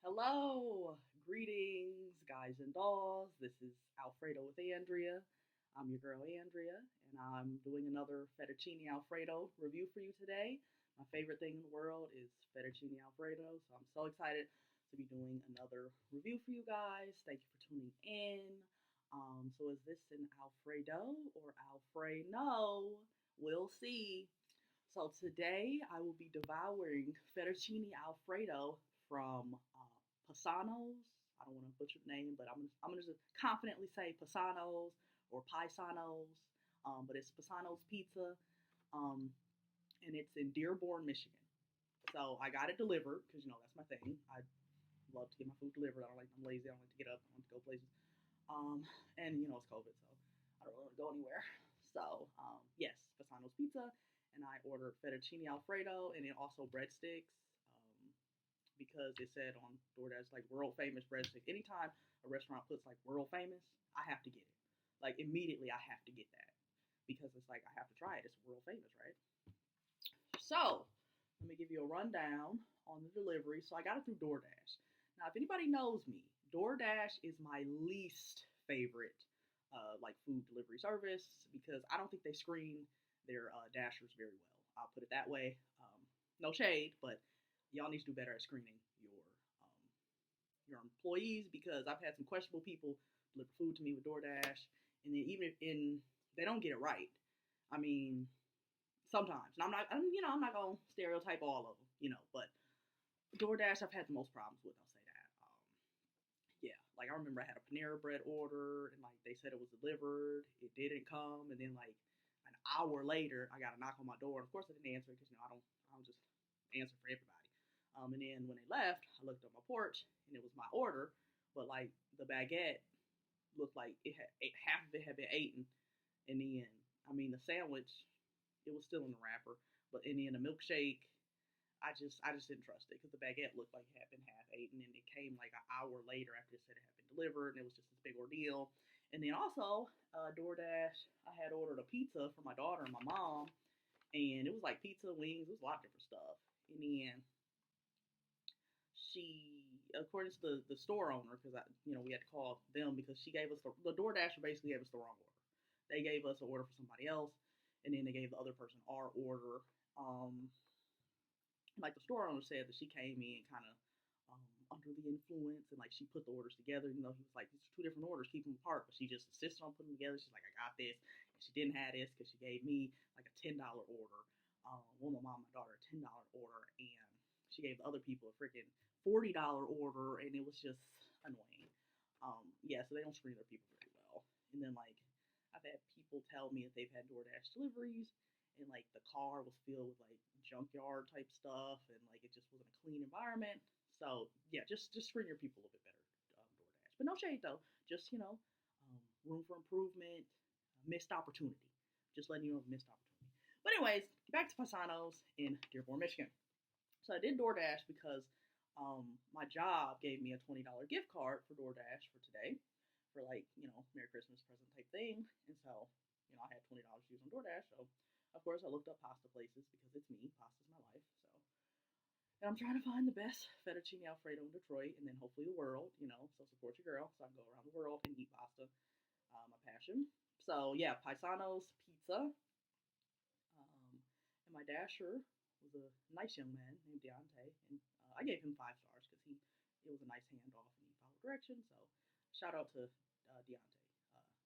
Hello, greetings, guys and dolls. This is Alfredo with Andrea. I'm your girl Andrea, and I'm doing another Fettuccine Alfredo review for you today. My favorite thing in the world is Fettuccine Alfredo, so I'm so excited to be doing another review for you guys. Thank you for tuning in. So is this an Alfredo or Alfredo? We'll see. So today I will be devouring fettuccine alfredo from Paisano's. I don't want to butcher the name, but I'm gonna just confidently say Paisano's or Paisano's. But it's Paisano's Pizza, um, and it's in Dearborn, Michigan. So I got it delivered because that's my thing. I love to get my food delivered. I don't like I'm lazy. I don't like to get up. I don't like to go places. And it's COVID, so I don't really want to go anywhere. So yes, Fasano's Pizza, and I ordered fettuccine alfredo and then also breadsticks. Because it said on DoorDash like world famous breadsticks. Anytime a restaurant puts like world famous, I have to get it. Like immediately, I have to get that because it's like I have to try it. It's world famous, right? So let me give you a rundown on the delivery. So I got it through DoorDash. Now, if anybody knows me, DoorDash is my least favorite like food delivery service because I don't think they screen their dashers very well. I'll put it that way. No shade, but y'all need to do better at screening your employees because I've had some questionable people deliver food to me with DoorDash, and then even if they don't get it right. I mean, sometimes, and I'm not gonna stereotype all of them, but DoorDash I've had the most problems with. I'll say that. Yeah, like I remember I had a Panera Bread order, and like they said it was delivered, it didn't come, and then like an hour later, I got a knock on my door, and of course I didn't answer because I don't just answer for everybody. And then when they left, I looked on my porch, and it was my order, but like the baguette looked like half of it had been eaten, and then the sandwich, it was still in the wrapper, but and then the milkshake, I just didn't trust it because the baguette looked like it had been half eaten, and it came like an hour later after it said it had been delivered, and it was just this big ordeal. And then also, DoorDash, I had ordered a pizza for my daughter and my mom, and it was like pizza, wings, it was a lot of different stuff. And then she, according to the store owner, because we had to call them because she gave us the DoorDasher basically gave us the wrong order. They gave us an order for somebody else, and then they gave the other person our order. Like the store owner said that she came in kind of under the influence and like she put the orders together. He was like, these are two different orders, keep them apart. But she just insisted on putting them together. She's like, I got this. And she didn't have this because she gave me like a $10 order. My mom and my daughter a $10 order, and she gave the other people a freaking $40 order, and it was just annoying. Yeah, so they don't screen their people very well. And then like I've had people tell me that they've had DoorDash deliveries, and like the car was filled with like junkyard type stuff, and like it just wasn't a clean environment. So yeah, just screen your people a little bit better, DoorDash. But no shade though, just room for improvement, missed opportunity. Just letting you know, missed opportunity. But anyways, back to Paisano's in Dearborn, Michigan. So I did DoorDash because my job gave me a $20 gift card for DoorDash for today, for like Merry Christmas present type thing, and so I had $20 to use on DoorDash, so of course I looked up pasta places because it's me, pasta's my life, so and I'm trying to find the best fettuccine alfredo in Detroit, and then hopefully the world, so support your girl, so I can go around the world and eat pasta, my passion. So yeah, Paisano's Pizza, and my dasher was a nice young man named Deontay, and I gave him 5 stars because it was a nice handoff and he followed directions. So shout out to Deontay.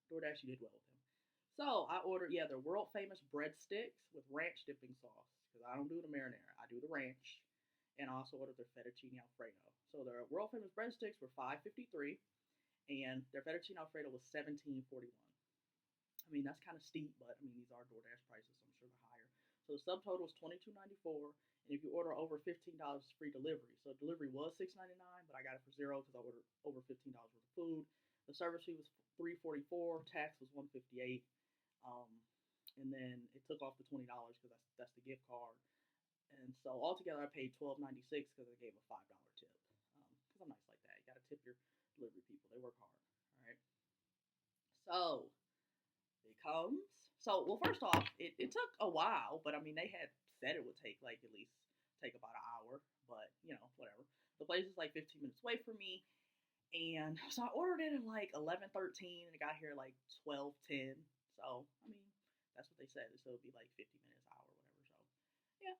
DoorDash, you did well with him. So I ordered their world famous breadsticks with ranch dipping sauce because I don't do the marinara, I do the ranch, and I also ordered their fettuccine alfredo. So their world famous breadsticks were $5.53, and their fettuccine alfredo was $17.41. That's kind of steep, but these are DoorDash prices, so I'm sure they're higher. So the subtotal is $22.94, and if you order over $15, it's free delivery. So delivery was $6.99, but I got it for zero because I ordered over $15 worth of food. The service fee was $3.44, tax was $1.58, and then it took off the $20 because that's the gift card. And so altogether, I paid $12.96 because I gave a $5 tip. Because I'm nice like that. You got to tip your delivery people; they work hard. All right. So it comes. So, well, first off, it took a while, but they had said it would take like at least take about an hour, but whatever. The place is like 15 minutes away from me. And so I ordered it at like 11:13 and it got here like 12:10. So, I mean, that's what they said. So it would be like 50 minutes, hour, whatever. So, yeah,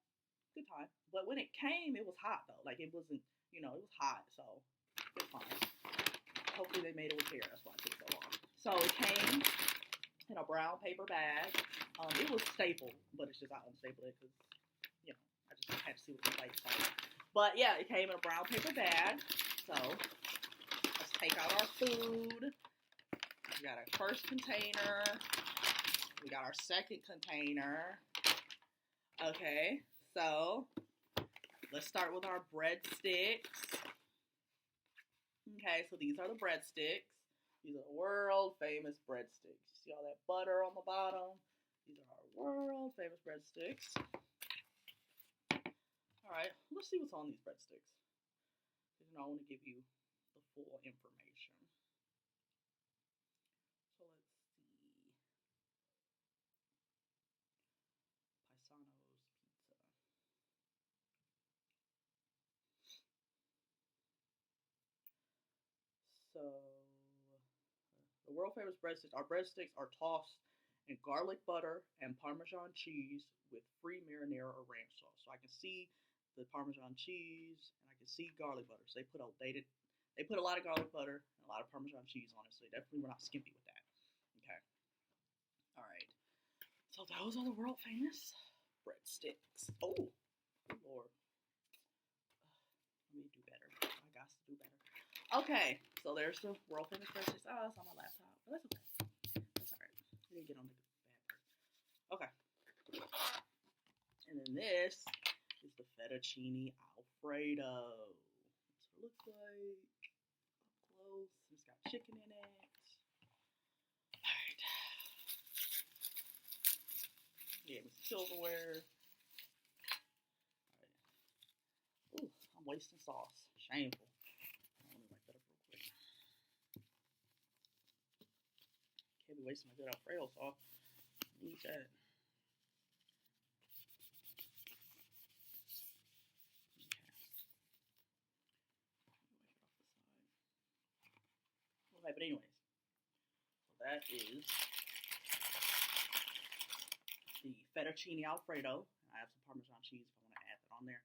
good time. But when it came, it was hot though. Like it wasn't, it was hot. So, it's fine. Hopefully they made it with care. That's why it took so long. So it came in a brown paper bag. It was stapled, but it's just I unstapled it because, I just had to see what it was like. So. But yeah, it came in a brown paper bag. So let's take out our food. We got our first container. We got our second container. Okay, so let's start with our breadsticks. Okay, so these are the breadsticks. These are world famous breadsticks. See all that butter on the bottom? These are our world famous breadsticks. Alright, let's see what's on these breadsticks. Because I want to give you the full information. So let's see. Paisano's pizza. So the world famous breadsticks. Our breadsticks are tossed in garlic butter and Parmesan cheese with free marinara or ranch sauce. So I can see the Parmesan cheese and I can see garlic butter. So they put a lot of garlic butter and a lot of Parmesan cheese on it. So they definitely were not skimpy with that. Okay. All right. So those are the world famous breadsticks. Oh, Lord. Let me do better. I got to do better. Okay, so there's the world famous breadsticks. Oh, it's on my laptop, but that's okay. That's alright. We didn't get on the bad part. Okay. And then this is the Fettuccine Alfredo. That's what it looks like. Up close. It's got chicken in it. Alright. Yeah, with silverware. Alright. Ooh, I'm wasting sauce. Shameful. Can't be wasting my good Alfredo sauce. Need that. Okay, but anyways, so that is the Fettuccine Alfredo. I have some Parmesan cheese if I want to add that on there.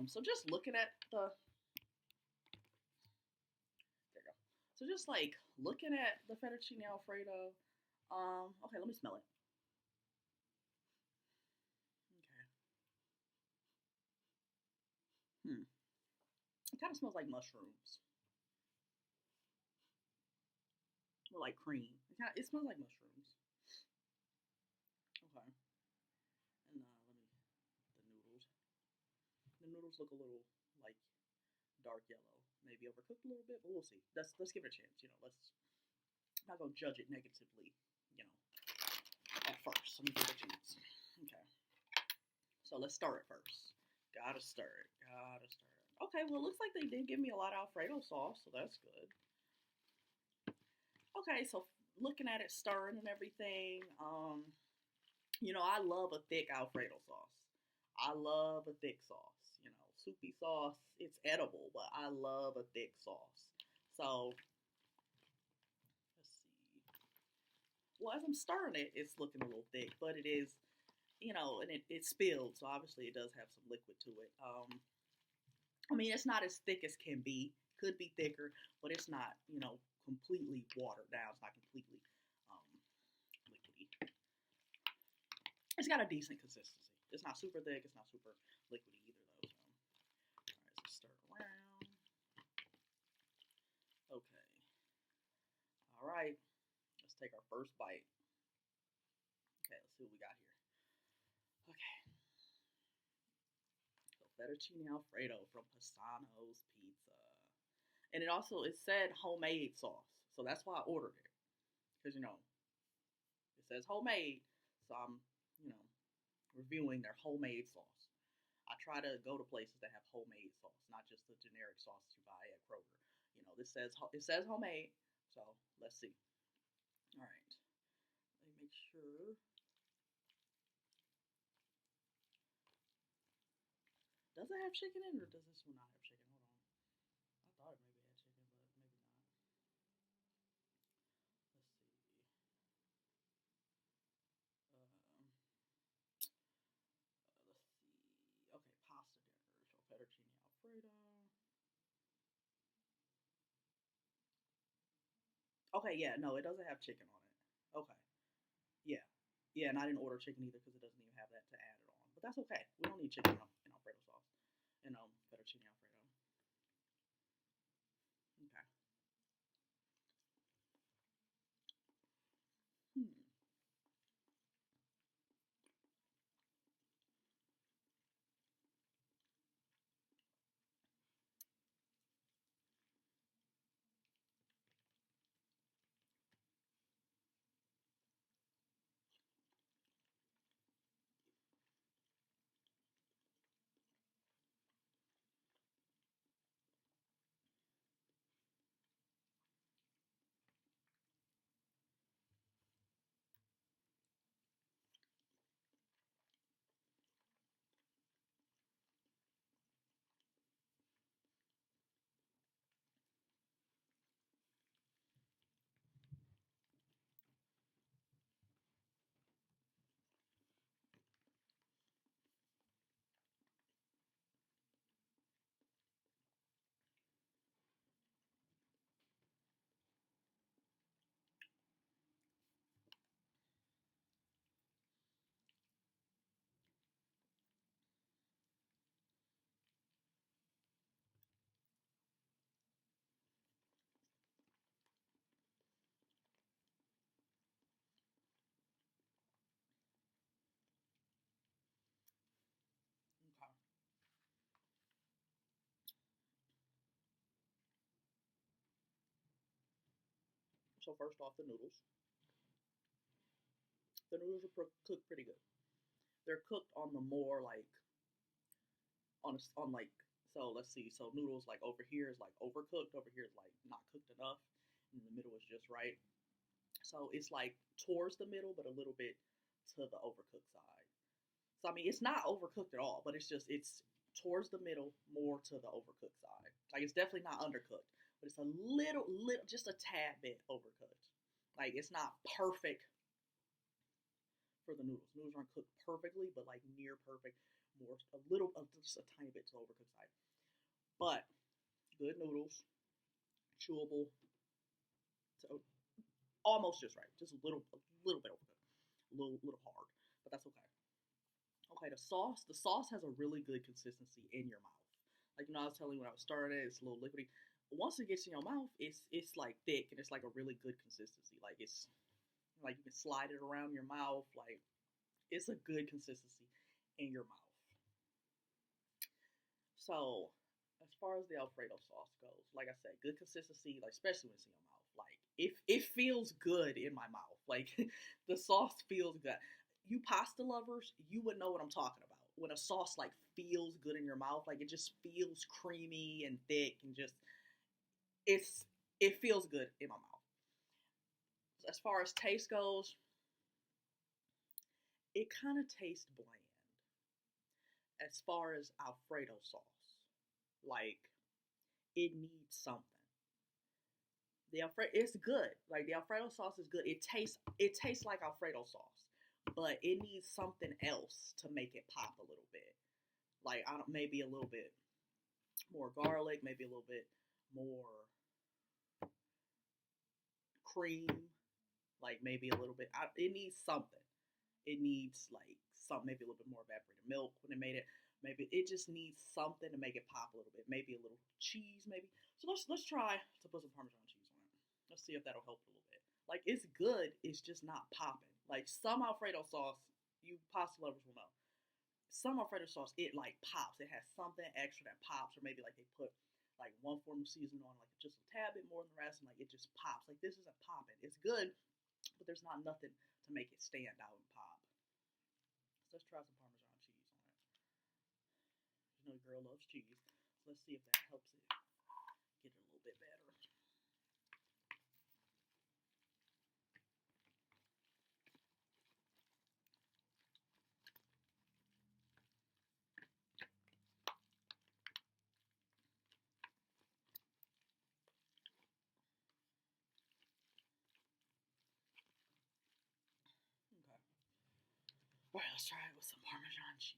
So just looking at there you go. So just like looking at the Fettuccine Alfredo. Okay, let me smell it. Okay. It kind of smells like mushrooms. Or like cream. It smells like mushrooms. Okay. And the noodles. The noodles look a little like dark yellow, maybe overcooked a little bit, but we'll see. Let's give it a chance. I'm not gonna judge it negatively. At first, let me give it a chance. Okay. So let's stir it first. Gotta stir it. Okay. Well, it looks like they did give me a lot of Alfredo sauce, so that's good. Okay, so looking at it stirring and everything, I love a thick Alfredo sauce. I love a thick sauce. Soupy sauce, it's edible, but I love a thick sauce. So, let's see. Well, as I'm stirring it, it's looking a little thick, but it is, and it spilled, so obviously it does have some liquid to it. It's not as thick as can be. Could be thicker, but it's not, completely watered down. It's not completely liquidy. It's got a decent consistency. It's not super thick. It's not super liquidy either, though. So, all right, so stir it around. Okay. All right. Let's take our first bite. Okay, let's see what we got here. Okay. So Fettuccine Alfredo from Paisano's Pizza. And it said homemade sauce. So that's why I ordered it. Because, it says homemade. So I'm, reviewing their homemade sauce. I try to go to places that have homemade sauce, not just the generic sauce you buy at Kroger. It says homemade. So let's see. All right. Let me make sure. Does it have chicken in it, or does this one not have chicken? Hold on. Alfredo. Okay, yeah, no, it doesn't have chicken on it. Okay, yeah, yeah, and I didn't order chicken either because it doesn't even have that to add it on. But that's okay. We don't need chicken in Alfredo sauce. Fettuccine Alfredo. Okay. Hmm. Okay. So first off, the noodles. The noodles are cooked pretty good. They're cooked on the more like on like, so let's see. So noodles like over here is like overcooked. Over here is like not cooked enough. And the middle is just right. So it's like towards the middle, but a little bit to the overcooked side. So I mean, it's not overcooked at all, but it's towards the middle, more to the overcooked side. Like it's definitely not undercooked, but it's a little, just a tad bit overcooked. Like it's not perfect for the noodles. Noodles aren't cooked perfectly, but like near perfect, more a little, just a tiny bit to the overcooked side. But good noodles, chewable, so almost just right, just a little bit overcooked, a little hard, but that's okay. Okay, the sauce has a really good consistency in your mouth. Like I was telling you when I was starting, it's a little liquidy. Once it gets in your mouth, it's like thick and it's like a really good consistency. Like it's like you can slide it around your mouth. Like it's a good consistency in your mouth. So as far as the Alfredo sauce goes, like I said, good consistency, like especially when it's in your mouth. Like it feels good in my mouth. Like the sauce feels good. You pasta lovers, you would know what I'm talking about. When a sauce like feels good in your mouth, like it just feels creamy and thick and just it's it feels good in my mouth. As far as taste goes, it kind of tastes bland as far as Alfredo sauce. Like it needs something. The Alfredo it's good. Like the Alfredo sauce is good. It tastes like Alfredo sauce, but it needs something else to make it pop a little bit. Like I don't maybe a little bit more garlic, maybe a little bit more cream, like maybe a little bit. It needs something. It needs like some maybe a little bit more evaporated milk when they made it. Maybe it just needs something to make it pop a little bit. Maybe a little cheese, maybe. So let's try to put some Parmesan cheese on it. Let's see if that'll help a little bit. Like it's good, it's just not popping. Like some Alfredo sauce, you pasta lovers will know. Some Alfredo sauce, it like pops. It has something extra that pops, or maybe like they put like one form of seasoning on, like just a tad bit more than the rest, and like it just pops. Like this isn't popping. It's good, but there's not nothing to make it stand out and pop. So let's try some Parmesan cheese on it. You know, your girl loves cheese. So let's see if that helps it get it a little bit better. Okay. All right, let's try it with some Parmesan cheese.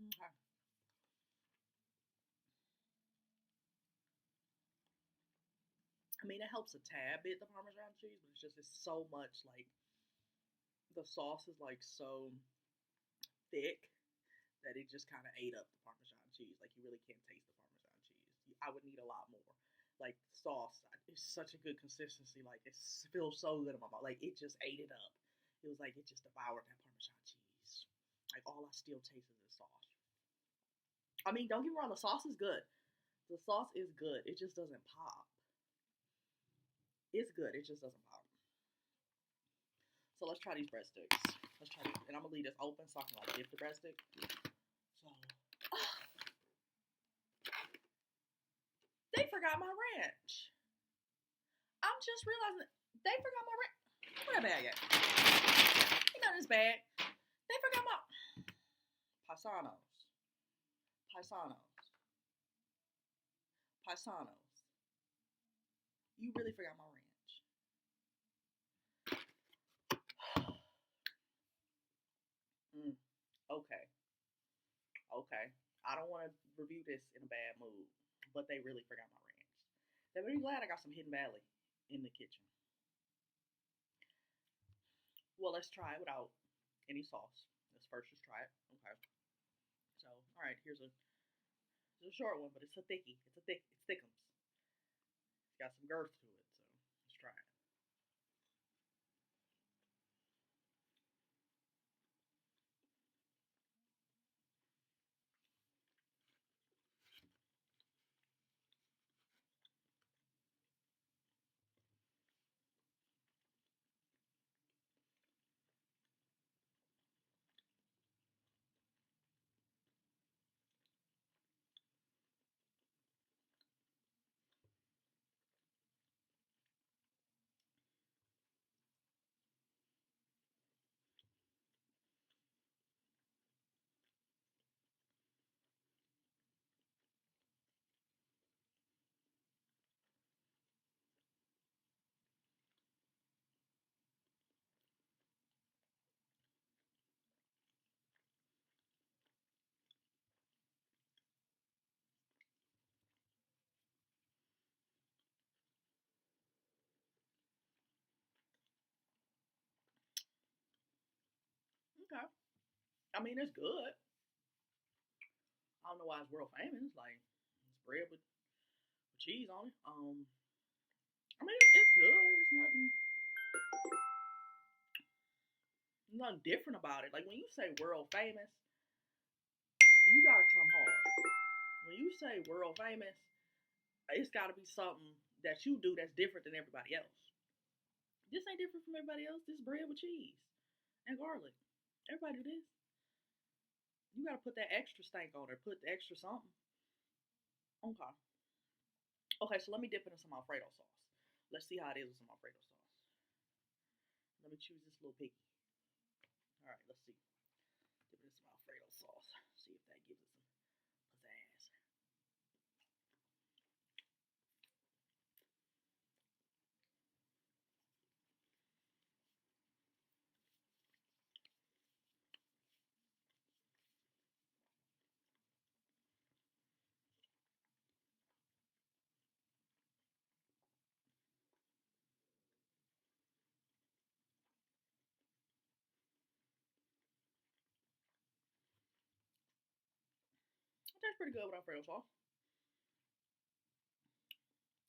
Okay. I mean, it helps a tad bit, the Parmesan cheese, but it's so much like the sauce is like so thick that it just kind of ate up the Parmesan cheese. Like you really can't taste the Parmesan cheese. I would need a lot more. Like sauce, it's such a good consistency. Like it feels so good in my mouth. Like it just ate it up. It was like it just devoured that Parmesan cheese. Like all I still taste is the sauce. I mean, don't get me wrong, the sauce is good. The sauce is good. It just doesn't pop. It's good. It just doesn't pop. So let's try these breadsticks. Let's try these, and I'm gonna leave this open so I can like dip the breadstick. So they forgot my ranch. I'm just realizing they forgot my ranch. Where that bag at? Ain't nothing this bag. They forgot my Paisanos. Paisanos. Paisanos. You really forgot my ranch. Okay. Okay. I don't want to review this in a bad mood, but they really forgot my ranch. They're really glad I got some Hidden Valley in the kitchen. Well, let's try it without any sauce. Let's first just try it. Okay. So, all right, it's a short one, but it's a thickie. It's thickums. It's got some girth to it. So let's try it. Okay. I mean, it's good. I don't know why it's world famous. Like, it's bread with cheese on it. I mean, it's good. There's nothing different about it. Like when you say world famous, you gotta come hard. When you say world famous, it's gotta be something that you do that's different than everybody else. This ain't different from everybody else. This bread with cheese and garlic. Everybody do this. You gotta put that extra stank on it. Put the extra something. Okay. Okay, so let me dip it in some Alfredo sauce. Let's see how it is with some Alfredo sauce. Let me choose this little piggy. All right, let's see. Dip it in some Alfredo sauce. See if that gives it some pizzazz. It tastes pretty good with Alfredo sauce.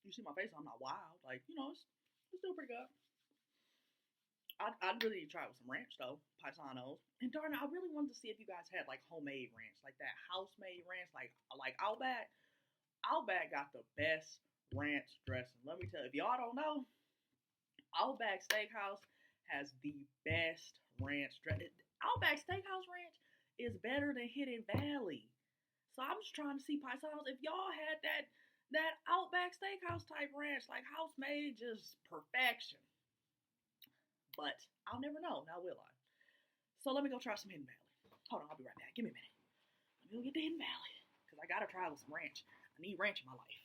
You see my face, I'm not wild. Like, it's still pretty good. I'd really try it with some ranch though, Paisanos. And darn it, I really wanted to see if you guys had like homemade ranch, like that house made ranch, like Outback. Outback got the best ranch dressing. Let me tell you, if y'all don't know, Outback Steakhouse has the best ranch dressing. Outback Steakhouse ranch is better than Hidden Valley. So I'm just trying to see Paisanos. If y'all had that Outback Steakhouse type ranch, like house made, just perfection. But I'll never know, now will I? So let me go try some Hidden Valley. Hold on, I'll be right back. Give me a minute. Let me go get the Hidden Valley. Because I gotta try with some ranch. I need ranch in my life.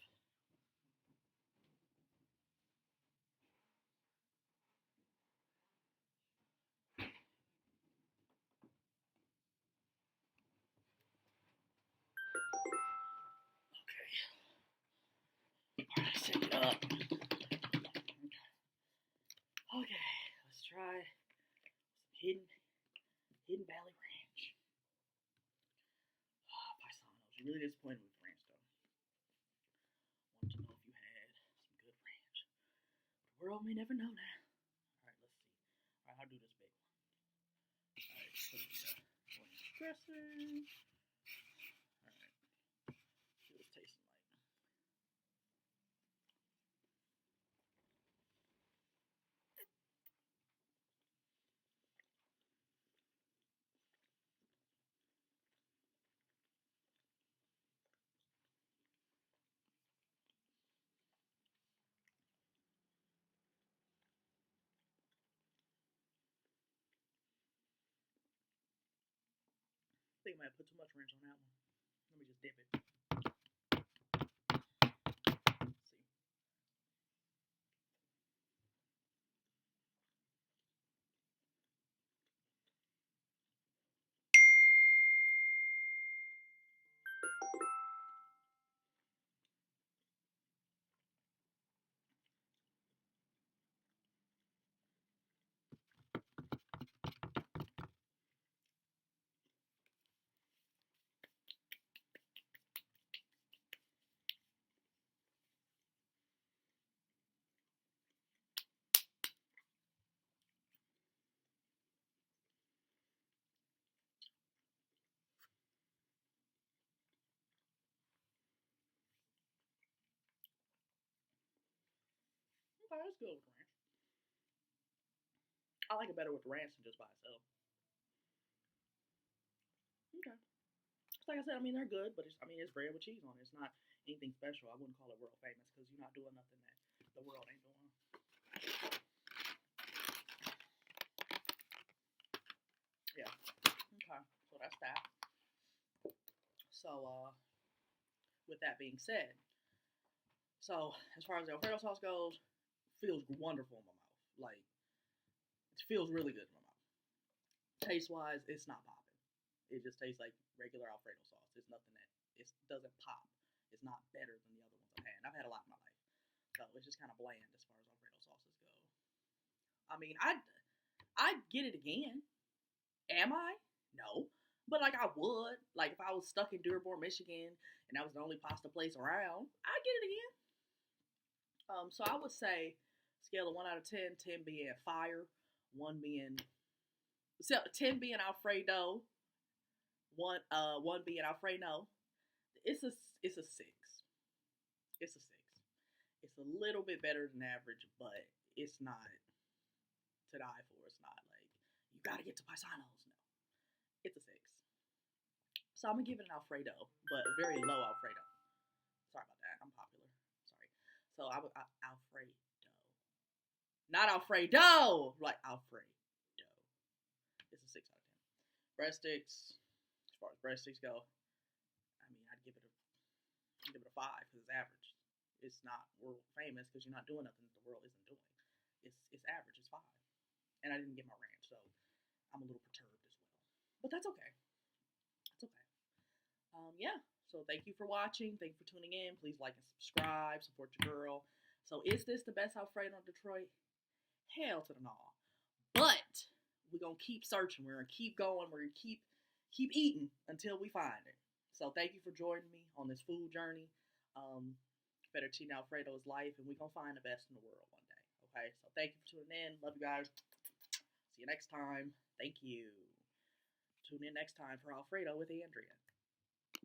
disappointed with ranch though. Wanted to know if you had some good ranch. The world may never know now. All right, let's see. All right, I'll do this big one. All right, put it dressing. All right, see what it's tasting like. I think I might put too much ranch on that one. Let me just dip it. Let's see. Okay, that's good with ranch. I like it better with ranch than just by itself. Okay. It's like I said, I mean they're good, but it's bread with cheese on it. It's not anything special. I wouldn't call it world famous because you're not doing nothing that the world ain't doing. Yeah. Okay. So that's that. So with that being said, so as far as the Alfredo sauce goes, feels wonderful in my mouth. Like it feels really good in my mouth. Taste wise, it's not popping. It just tastes like regular Alfredo sauce. It's nothing that it doesn't pop. It's not better than the other ones I've had. And I've had a lot in my life, so it's just kind of bland as far as Alfredo sauces go. I mean, I'd get it again. Am I? No. But like I would. Like if I was stuck in Dearborn, Michigan, and that was the only pasta place around, I'd get it again. So I would say scale of 1 out of 10, 10 being fire, so 10 being Alfredo, one being Alfredo. It's a it's a six. It's a six. It's a little bit better than average, but it's not to die for. It's not like you gotta get to Paisanos. No, it's a six. So I'm gonna give it an Alfredo, but a very low Alfredo. Sorry about that. I'm popular. Sorry. So I would Alfredo, not Alfredo, like Alfredo. It's a 6 out of 10. Breadsticks, as far as breadsticks go, I mean, I'd give it a five because it's average. It's not world famous because you're not doing nothing that the world isn't doing. It's average. It's five, and I didn't get my ranch, so I'm a little perturbed as well. But that's okay. That's okay. Yeah. So thank you for watching. Thank you for tuning in. Please like and subscribe. Support your girl. So is this the best Alfredo in Detroit? Hell to the no. But we're gonna keep searching. We're gonna keep going. We're gonna keep eating until we find it. So thank you for joining me on this food journey. Fettuccine Alfredo is life, and we're gonna find the best in the world one day. Okay. So thank you for tuning in. Love you guys. See you next time. Thank you. Tune in next time for Alfredo with Andrea.